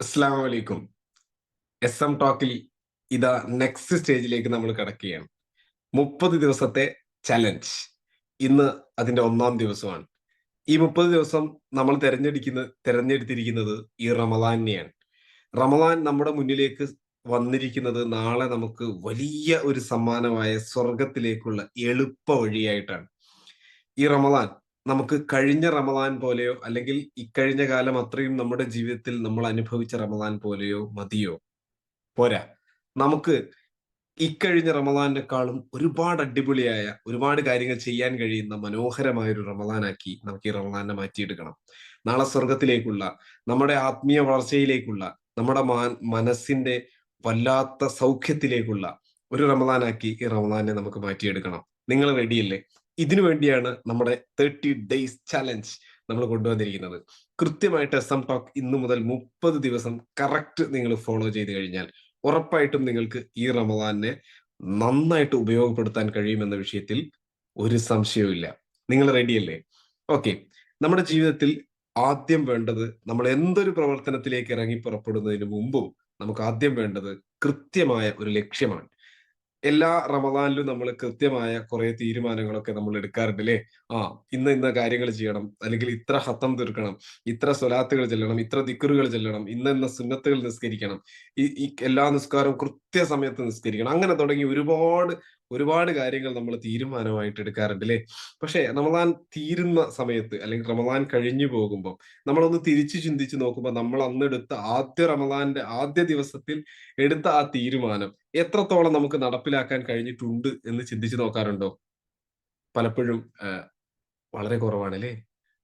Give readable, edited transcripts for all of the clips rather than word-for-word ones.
അസ്സാം വലൈക്കും. SM ടോക്കിൽ ഇതാ നെക്സ്റ്റ് സ്റ്റേജിലേക്ക് നമ്മൾ കടക്കുകയാണ്. 30 ദിവസത്തെ ചലഞ്ച്. ഇന്ന് അതിന്റെ 1-ാം ദിവസമാണ്. ഈ 30 ദിവസം നമ്മൾ തെരഞ്ഞെടുത്തിരിക്കുന്നത് ഈ റമദാനെയാണ്. റമദാൻ നമ്മുടെ മുന്നിലേക്ക് വന്നിരിക്കുന്നത് നാളെ നമുക്ക് വലിയ ഒരു സമ്മാനമായ സ്വർഗത്തിലേക്കുള്ള എളുപ്പ വഴിയായിട്ടാണ്. ഈ റമദാൻ നമുക്ക് കഴിഞ്ഞ റമദാൻ പോലെയോ അല്ലെങ്കിൽ ഇക്കഴിഞ്ഞ കാലം അത്രയും നമ്മുടെ ജീവിതത്തിൽ നമ്മൾ അനുഭവിച്ച റമദാൻ പോലെയോ മതിയോ? പോരാ. നമുക്ക് ഇക്കഴിഞ്ഞ റമദാനെക്കാളും ഒരുപാട് അടിപൊളിയായ ഒരുപാട് കാര്യങ്ങൾ ചെയ്യാൻ കഴിയുന്ന മനോഹരമായ ഒരു റമദാനാക്കി നമുക്ക് ഈ റമദാനെ മാറ്റിയെടുക്കണം. നാളെ സ്വർഗത്തിലേക്കുള്ള, നമ്മുടെ ആത്മീയ വളർച്ചയിലേക്കുള്ള, നമ്മുടെ മനസ്സിന്റെ വല്ലാത്ത സൗഖ്യത്തിലേക്കുള്ള ഒരു റമദാനാക്കി ഈ റമദാനെ നമുക്ക് മാറ്റിയെടുക്കണം. നിങ്ങൾ റെഡിയല്ലേ? ഇതിനു വേണ്ടിയാണ് നമ്മുടെ 30 ഡേയ്സ് ചലഞ്ച് നമ്മൾ കൊണ്ടുവന്നിരിക്കുന്നത്. കൃത്യമായിട്ട് SM ടോക്ക് ഇന്നു മുതൽ 30 ദിവസം കറക്റ്റ് നിങ്ങൾ ഫോളോ ചെയ്ത് കഴിഞ്ഞാൽ ഉറപ്പായിട്ടും നിങ്ങൾക്ക് ഈ റമദാനെ നന്നായിട്ട് ഉപയോഗപ്പെടുത്താൻ കഴിയുമെന്ന വിഷയത്തിൽ ഒരു സംശയവുമില്ല. നിങ്ങൾ റെഡിയല്ലേ? ഓക്കെ. നമ്മുടെ ജീവിതത്തിൽ ആദ്യം വേണ്ടത്, നമ്മൾ എന്തൊരു പ്രവർത്തനത്തിലേക്ക് ഇറങ്ങി പുറപ്പെടുന്നതിന് മുമ്പും നമുക്ക് ആദ്യം വേണ്ടത് കൃത്യമായ ഒരു ലക്ഷ്യമാണ്. എല്ലാ റമദാനിലും നമ്മൾ കൃത്യമായ കുറെ തീരുമാനങ്ങളൊക്കെ നമ്മൾ എടുക്കാറുണ്ട് അല്ലേ? ഇന്ന കാര്യങ്ങൾ ചെയ്യണം, അല്ലെങ്കിൽ ഇത്ര ഹത്തം തീർക്കണം, ഇത്ര സ്വലാത്തുകൾ ചെല്ലണം, ഇത്ര ദിക്റുകൾ ചെല്ലണം, ഇന്ന സുന്നത്തുകൾ നിസ്കരിക്കണം, ഈ എല്ലാ നിസ്കാരവും കൃത്യസമയത്ത് നിസ്കരിക്കണം, അങ്ങനെ തുടങ്ങി ഒരുപാട് ഒരുപാട് കാര്യങ്ങൾ നമ്മൾ തീരുമാനമായിട്ട് എടുക്കാറുണ്ട് അല്ലേ? പക്ഷെ റമദാൻ തീരുന്ന സമയത്ത് അല്ലെങ്കിൽ റമദാൻ കഴിഞ്ഞു പോകുമ്പോൾ നമ്മളൊന്ന് തിരിച്ചു ചിന്തിച്ച് നോക്കുമ്പോൾ നമ്മൾ അന്ന് എടുത്ത റമദാന്റെ ആദ്യ ദിവസത്തിൽ എടുത്ത ആ തീരുമാനം എത്രത്തോളം നമുക്ക് നടപ്പിലാക്കാൻ കഴിഞ്ഞിട്ടുണ്ട് എന്ന് ചിന്തിച്ചു നോക്കാറുണ്ടോ? പലപ്പോഴും വളരെ കുറവാണ് അല്ലേ?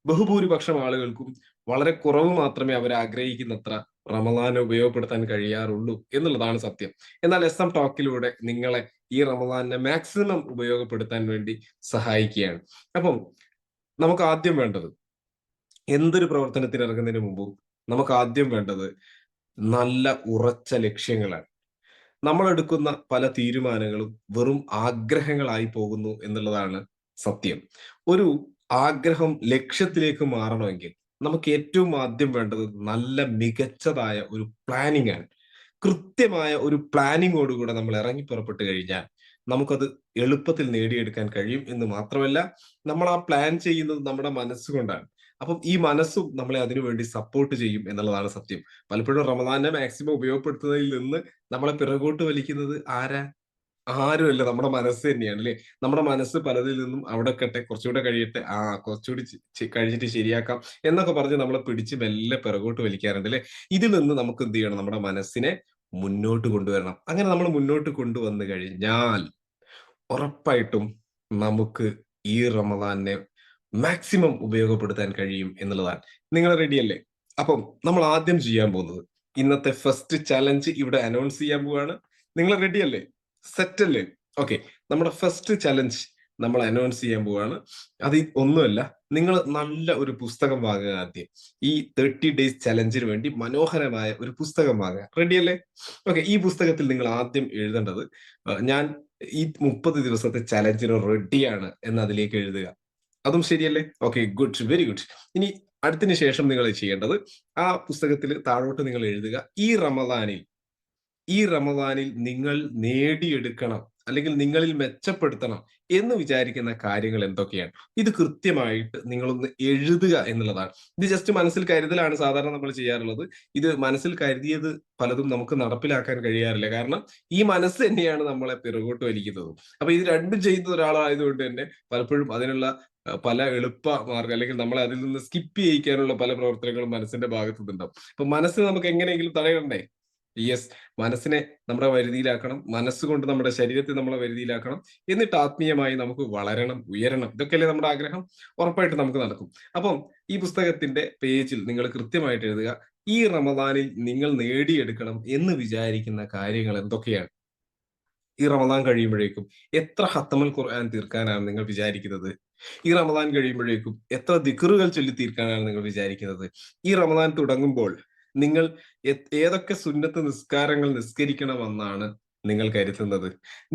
ബഹുഭൂരിപക്ഷം ആളുകൾക്കും വളരെ കുറവ് മാത്രമേ അവർ ആഗ്രഹിക്കുന്നത്ര റമദാനെ ഉപയോഗപ്പെടുത്താൻ കഴിയാറുള്ളൂ എന്നുള്ളതാണ് സത്യം. എന്നാൽ SM ടോക്കിലൂടെ നിങ്ങളെ ഈ റമദാനെ മാക്സിമം ഉപയോഗപ്പെടുത്താൻ വേണ്ടി സഹായിക്കുകയാണ്. അപ്പം നമുക്ക് ആദ്യം വേണ്ടത്, എന്തൊരു പ്രവർത്തനത്തിന് ഇറങ്ങുന്നതിന് മുമ്പും നമുക്ക് ആദ്യം വേണ്ടത് നല്ല ഉറച്ച ലക്ഷ്യങ്ങളാണ്. നമ്മൾ എടുക്കുന്ന പല തീരുമാനങ്ങളും വെറും ആഗ്രഹങ്ങളായി പോകുന്നു എന്നുള്ളതാണ് സത്യം. ഒരു ആഗ്രഹം ലക്ഷ്യത്തിലേക്ക് മാറണമെങ്കിൽ നമുക്ക് ഏറ്റവും ആദ്യം വേണ്ടത് നല്ല മികച്ചതായ ഒരു പ്ലാനിങ് ആണ്. കൃത്യമായ ഒരു പ്ലാനിങ്ങോടുകൂടെ നമ്മൾ ഇറങ്ങി പുറപ്പെട്ടു കഴിഞ്ഞാൽ നമുക്കത് എളുപ്പത്തിൽ നേടിയെടുക്കാൻ കഴിയും എന്ന് മാത്രമല്ല, നമ്മൾ ആ പ്ലാൻ ചെയ്യുന്നത് നമ്മുടെ മനസ്സുകൊണ്ടാണ്. അപ്പം ഈ മനസ്സും നമ്മളെ അതിനുവേണ്ടി സപ്പോർട്ട് ചെയ്യും എന്നുള്ളതാണ് സത്യം. പലപ്പോഴും റമദാനെ മാക്സിമം ഉപയോഗപ്പെടുത്തുന്നതിൽ നിന്ന് നമ്മളെ പിറകോട്ട് വലിക്കുന്നത് ആരാ? ആരുമല്ല, നമ്മുടെ മനസ്സ് തന്നെയാണ് അല്ലെ? നമ്മുടെ മനസ്സ് പലതിൽ നിന്നും അവിടെ കട്ടെ, കുറച്ചുകൂടെ കഴിയട്ടെ, കുറച്ചുകൂടി കഴിഞ്ഞിട്ട് ശരിയാക്കാം എന്നൊക്കെ പറഞ്ഞ് നമ്മളെ പിടിച്ച് മെല്ലെ പിറകോട്ട് വലിക്കാറുണ്ട് അല്ലെ? ഇതിൽ നിന്ന് നമുക്ക് എന്ത് ചെയ്യണം? നമ്മുടെ മനസ്സിനെ മുന്നോട്ട് കൊണ്ടുവരണം. അങ്ങനെ നമ്മൾ മുന്നോട്ട് കൊണ്ടുവന്നു കഴിഞ്ഞാൽ ഉറപ്പായിട്ടും നമുക്ക് ഈ റമദാനെ മാക്സിമം ഉപയോഗപ്പെടുത്താൻ കഴിയും എന്നുള്ളതാണ്. നിങ്ങൾ റെഡിയല്ലേ? അപ്പം നമ്മൾ ആദ്യം ചെയ്യാൻ പോകുന്നത്, ഇന്നത്തെ ഫസ്റ്റ് ചലഞ്ച് ഇവിടെ അനൗൺസ് ചെയ്യാൻ പോവാണ്. നിങ്ങൾ റെഡിയല്ലേ? സെറ്റ് അല്ലേ? ഓക്കെ. നമ്മുടെ ഫസ്റ്റ് ചലഞ്ച് നമ്മൾ അനൗൺസ് ചെയ്യാൻ പോവാണ്. അത് ഒന്നുമല്ല, നിങ്ങൾ നല്ല ഒരു പുസ്തകം വാങ്ങുക ആദ്യം. ഈ 30 ഡേയ്സ് ചലഞ്ചിന് വേണ്ടി മനോഹരമായ ഒരു പുസ്തകം വാങ്ങുക. റെഡിയല്ലേ? ഓക്കെ. ഈ പുസ്തകത്തിൽ നിങ്ങൾ ആദ്യം എഴുതേണ്ടത്, ഞാൻ ഈ 30 ദിവസത്തെ ചലഞ്ചിന് റെഡിയാണ് എന്ന് അതിലേക്ക് എഴുതുക. അതും ശരിയല്ലേ? Okay, good, very good. ഇനി അടുത്തതിന് ശേഷം നിങ്ങൾ ചെയ്യേണ്ടത്, ആ പുസ്തകത്തിൽ താഴോട്ട് നിങ്ങൾ എഴുതുക, ഈ റമദാനിൽ നിങ്ങൾ നേടിയെടുക്കണം അല്ലെങ്കിൽ നിങ്ങളിൽ മെച്ചപ്പെടുത്തണം എന്ന് വിചാരിക്കുന്ന കാര്യങ്ങൾ എന്തൊക്കെയാണ്? ഇത് കൃത്യമായിട്ട് നിങ്ങളൊന്ന് എഴുതുക എന്നുള്ളതാണ്. ഇത് ജസ്റ്റ് മനസ്സിൽ കരുതലാണ് സാധാരണ നമ്മൾ ചെയ്യാറുള്ളത്. ഇത് മനസ്സിൽ കരുതിയത് പലതും നമുക്ക് നടപ്പിലാക്കാൻ കഴിയാറില്ല. കാരണം ഈ മനസ്സ് തന്നെയാണ് നമ്മളെ പിറകോട്ട് വലിക്കുന്നത്. അപ്പൊ ഇത് രണ്ടും ചെയ്യുന്ന ഒരാളായതുകൊണ്ട് തന്നെ പലപ്പോഴും അതിനുള്ള പല എളുപ്പ മാർഗം, അല്ലെങ്കിൽ നമ്മളെ അതിൽ നിന്ന് സ്കിപ്പ് ചെയ്യിക്കാനുള്ള പല പ്രവർത്തനങ്ങളും മനസ്സിന്റെ ഭാഗത്തു നിന്നുണ്ടാവും. അപ്പൊ മനസ്സിനെ നമുക്ക് എങ്ങനെയെങ്കിലും തടയണ്ടേ? യെസ്. മനസ്സിനെ നമ്മുടെ വരുതിയിലാക്കണം, മനസ്സുകൊണ്ട് നമ്മുടെ ശരീരത്തെ നമ്മളെ വരുതിയിലാക്കണം, എന്നിട്ട് ആത്മീയമായി നമുക്ക് വളരണം, ഉയരണം. ഇതൊക്കെയല്ലേ നമ്മുടെ ആഗ്രഹം? ഉറപ്പായിട്ട് നമുക്ക് നടക്കും. അപ്പം ഈ പുസ്തകത്തിന്റെ പേജിൽ നിങ്ങൾ കൃത്യമായിട്ട് എഴുതുക, ഈ റമദാനിൽ നിങ്ങൾ നേടിയെടുക്കണം എന്ന് വിചാരിക്കുന്ന കാര്യങ്ങൾ എന്തൊക്കെയാണ്? ഈ റമദാൻ കഴിയുമ്പോഴേക്കും എത്ര ഖത്തമുൽ ഖുർആൻ തീർക്കാനാണ് നിങ്ങൾ വിചാരിക്കുന്നത്? ഈ റമദാൻ കഴിയുമ്പോഴേക്കും എത്ര ദിക്റുകൾ ചൊല്ലി തീർക്കാനാണ് നിങ്ങൾ വിചാരിക്കുന്നത്? ഈ റമദാൻ തുടങ്ങുമ്പോൾ നിങ്ങൾ ഏതൊക്കെ സുന്നത്ത് നിസ്കാരങ്ങൾ നിസ്കരിക്കണമെന്നാണ് നിങ്ങൾ കരുതുന്നത്?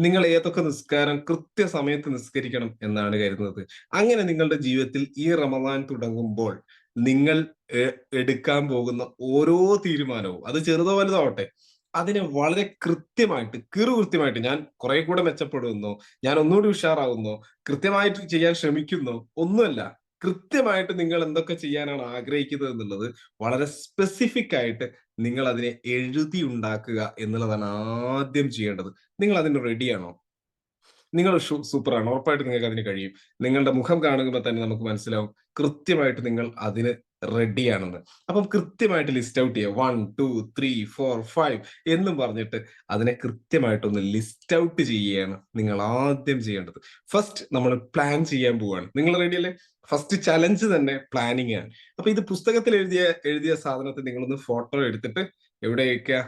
നിങ്ങൾ ഏതൊക്കെ നിസ്കാരം കൃത്യസമയത്ത് നിസ്കരിക്കണം എന്നാണ് കരുതുന്നത്? അങ്ങനെ നിങ്ങളുടെ ജീവിതത്തിൽ ഈ റമദാൻ തുടങ്ങുമ്പോൾ നിങ്ങൾ എടുക്കാൻ പോകുന്ന ഓരോ തീരുമാനവും അത് ചെറുതോ വലുതോ ആവട്ടെ, അതിനെ വളരെ കൃത്യമായിട്ട് കൃത്യമായിട്ട് ഞാൻ കുറെ കൂടെ മെച്ചപ്പെടുമെന്നോ, ഞാൻ ഒന്നുകൂടി ഉഷാറാവുന്നോ, കൃത്യമായിട്ട് ചെയ്യാൻ ശ്രമിക്കുന്നോ ഒന്നുമല്ല. കൃത്യമായിട്ട് നിങ്ങൾ എന്തൊക്കെ ചെയ്യാനാണ് ആഗ്രഹിക്കുന്നത് എന്നുള്ളത് വളരെ സ്പെസിഫിക് ആയിട്ട് നിങ്ങൾ അതിനെ എഴുതി ഉണ്ടാക്കുക എന്നുള്ളതാണ് ആദ്യം ചെയ്യേണ്ടത്. നിങ്ങൾ അതിന് റെഡിയാണോ? നിങ്ങൾ സൂപ്പറാണ്. ഉറപ്പായിട്ടും നിങ്ങൾക്ക് അതിന് കഴിയും. നിങ്ങളുടെ മുഖം കാണുമ്പോൾ തന്നെ നമുക്ക് മനസ്സിലാവും കൃത്യമായിട്ട് നിങ്ങൾ അതിന് റെഡിയാണെന്ന്. അപ്പം കൃത്യമായിട്ട് ലിസ്റ്റ് ഔട്ട് ചെയ്യുക. 1, 2, 3, 4, 5 എന്നും പറഞ്ഞിട്ട് അതിനെ കൃത്യമായിട്ടൊന്ന് ലിസ്റ്റ് ഔട്ട് ചെയ്യുകയാണ് നിങ്ങൾ ആദ്യം ചെയ്യേണ്ടത്. ഫസ്റ്റ് നമ്മൾ പ്ലാൻ ചെയ്യാൻ പോവാണ്. നിങ്ങൾ റെഡിയല്ലേ? ഫസ്റ്റ് ചലഞ്ച് തന്നെ പ്ലാനിങ് ആണ്. അപ്പൊ ഇത് പുസ്തകത്തിൽ എഴുതിയ സാധനത്തെ നിങ്ങളൊന്ന് ഫോട്ടോ എടുത്തിട്ട് എവിടെ അയക്കുക?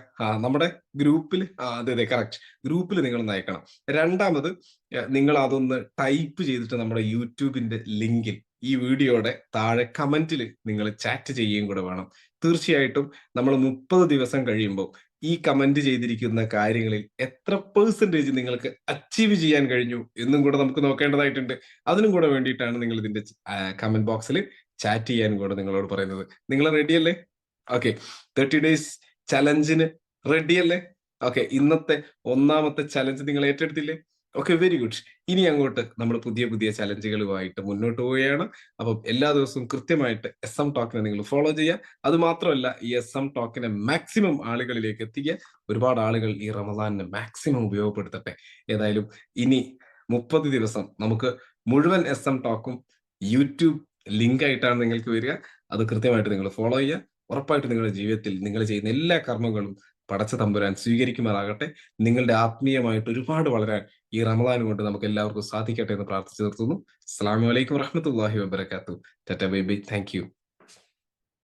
നമ്മുടെ ഗ്രൂപ്പിൽ, അതെ കറക്റ്റ്, ഗ്രൂപ്പിൽ നിങ്ങളൊന്ന് അയക്കണം. രണ്ടാമത് നിങ്ങൾ അതൊന്ന് ടൈപ്പ് ചെയ്തിട്ട് നമ്മുടെ യൂട്യൂബിന്റെ ലിങ്കിൽ ഈ വീഡിയോയുടെ താഴെ കമന്റിൽ നിങ്ങൾ ചാറ്റ് ചെയ്യുകയും കൂടെ വേണം. തീർച്ചയായിട്ടും നമ്മൾ 30 ദിവസം കഴിയുമ്പോൾ ഈ കമന്റ് ചെയ്തിരിക്കുന്ന കാര്യങ്ങളിൽ എത്ര പെർസെന്റേജ് നിങ്ങൾക്ക് അച്ചീവ് ചെയ്യാൻ കഴിഞ്ഞു എന്നും കൂടെ നമുക്ക് നോക്കേണ്ടതായിട്ടുണ്ട്. അതിനും കൂടെ വേണ്ടിയിട്ടാണ് നിങ്ങൾ ഇതിന്റെ കമന്റ് ബോക്സിൽ ചാറ്റ് ചെയ്യാൻ കൂടെ നിങ്ങളോട് പറയുന്നത്. നിങ്ങൾ റെഡിയല്ലേ? ഓക്കെ, 30 ഡേയ്സ് ചലഞ്ചിന് റെഡിയല്ലേ? ഓക്കെ, ഇന്നത്തെ ഒന്നാമത്തെ ചലഞ്ച് നിങ്ങൾ ഏറ്റെടുത്തില്ലേ? Okay, very good. ഇനി അങ്ങോട്ട് നമ്മൾ പുതിയ പുതിയ ചലഞ്ചുകളുമായിട്ട് മുന്നോട്ട് പോവുകയാണ്. അപ്പം എല്ലാ ദിവസവും കൃത്യമായിട്ട് SM ടോക്കിനെ നിങ്ങൾ ഫോളോ ചെയ്യുക. അത് മാത്രമല്ല, ഈ SM ടോക്കിനെ മാക്സിമം ആളുകളിലേക്ക് എത്തിക്കുക. ഒരുപാട് ആളുകൾ ഈ റമദാനിനെ മാക്സിമം ഉപയോഗപ്പെടുത്തട്ടെ. ഏതായാലും ഇനി 30 ദിവസം നമുക്ക് മുഴുവൻ SM ടോക്കും യൂട്യൂബ് ലിങ്ക് ആയിട്ടാണ് നിങ്ങൾക്ക് വരിക. അത് കൃത്യമായിട്ട് നിങ്ങൾ ഫോളോ ചെയ്യുക. ഉറപ്പായിട്ടും നിങ്ങളുടെ ജീവിതത്തിൽ നിങ്ങൾ ചെയ്യുന്ന എല്ലാ കർമ്മങ്ങളും പടച്ച തമ്പുരാൻ സ്വീകരിക്കുമാറാകട്ടെ. നിങ്ങളുടെ ആത്മീയമായിട്ട് ഒരുപാട് വളരാൻ ഈ റമദാൻ കൊണ്ട് നമുക്ക് എല്ലാവർക്കും സാധിക്കട്ടെ എന്ന് പ്രാർത്ഥിച്ചു നിർത്തുന്നു. അസ്സലാമു അലൈക്കും വറഹ്മത്തുള്ളാഹി വബറകാതുഹു. Tata bye bye. Thank you.